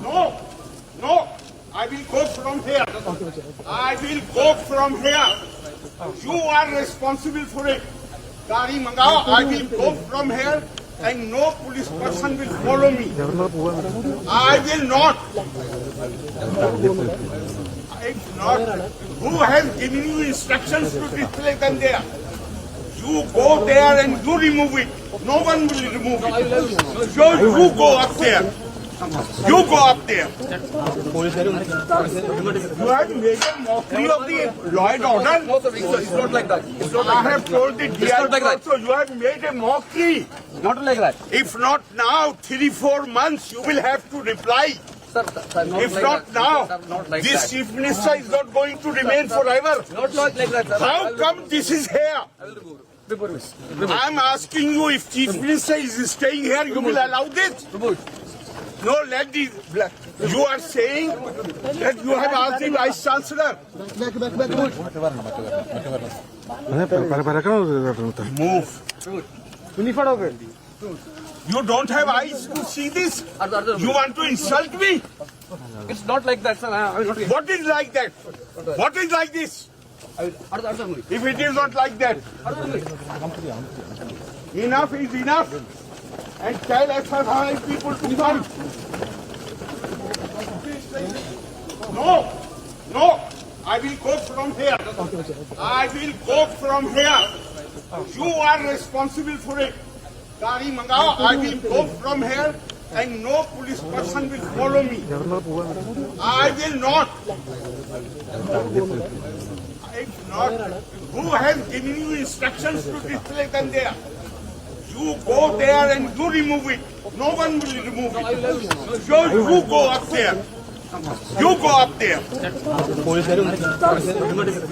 No, no. I will go from here. I will go from here. You are responsible for it. Gari mangao. I will go from here, and no police person will follow me. I will not. If not, who has given you instructions to display them there? You go there and you remove it. No one will remove it. So you go up there. You go up there. You have made a mockery of the law and order. No, sir, it's not like that. It's not like I have told the DI not like that. also, you have made a mockery. that. Not like that. If not now, 3-4 months, you will have to reply. Sir, not If like not that. now, Sir, not like this that. chief minister is not going to remain forever. Not like that, sir. How come this is here? I will remove it. I am asking you, if chief minister is staying here, you will allow this? Remove it. No, let the. You are saying that you have asked the vice chancellor. Move. You don't have eyes to see this? You want to insult me? It's not like that, sir. I will not. What is like that? What is like this? If it is not like that, enough is enough. And tell SFI people to come. No, no. I will go from here. I will go from here. You are responsible for it. Gari mangao. I will go from here, and no police person will follow me. I will not. If not, who has given you instructions to display them there? You go there and you remove it. No one will remove it. So you go up there. You go up there. You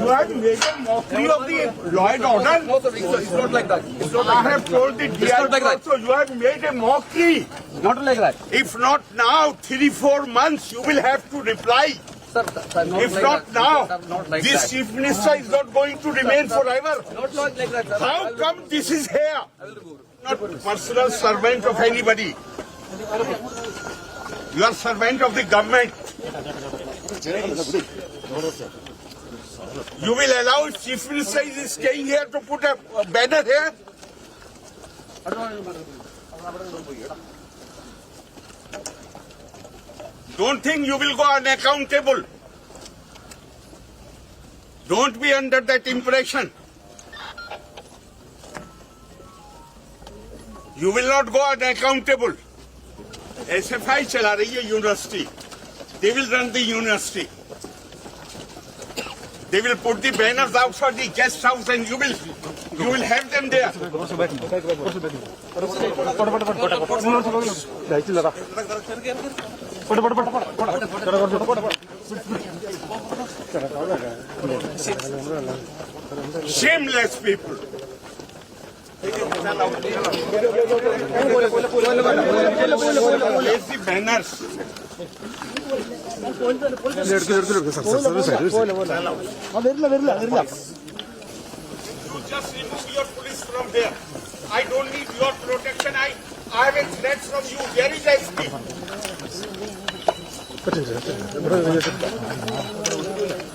have made a mockery of the law and order. No, sir, it's not like that. It's not I like have that. told the DI not like that. also, you have made a mockery. Not like that. If not now, 3-4 months, you will have to reply. Sir, not If like not that. now, Sir, not like this that. chief minister is not going to remain forever. Not like that, sir. How come this is here? Not personal servant of anybody. You are servant of the government. You will allow chief minister is staying here to put a banner here? Don't think you will go unaccountable. Don't be under that impression. You will not go unaccountable. SFI चला रही है university. They will run the university. They will put the banners outside the guest house and you will have them there. Shameless people. Place the banners. You just remove your police from there. I don't need your protection. I have a threat from you. Where is SP?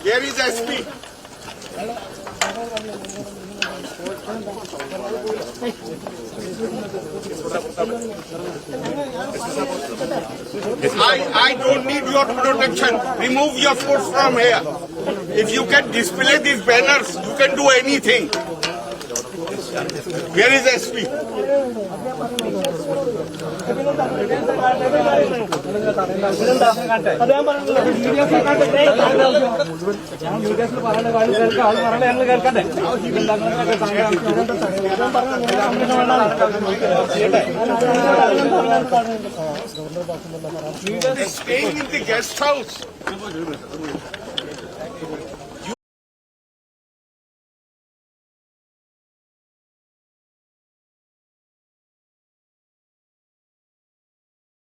Where is SP? I don't need your protection. Remove your foot from here. If you can display these banners, you can do anything. Where is SP? Staying in the guest house.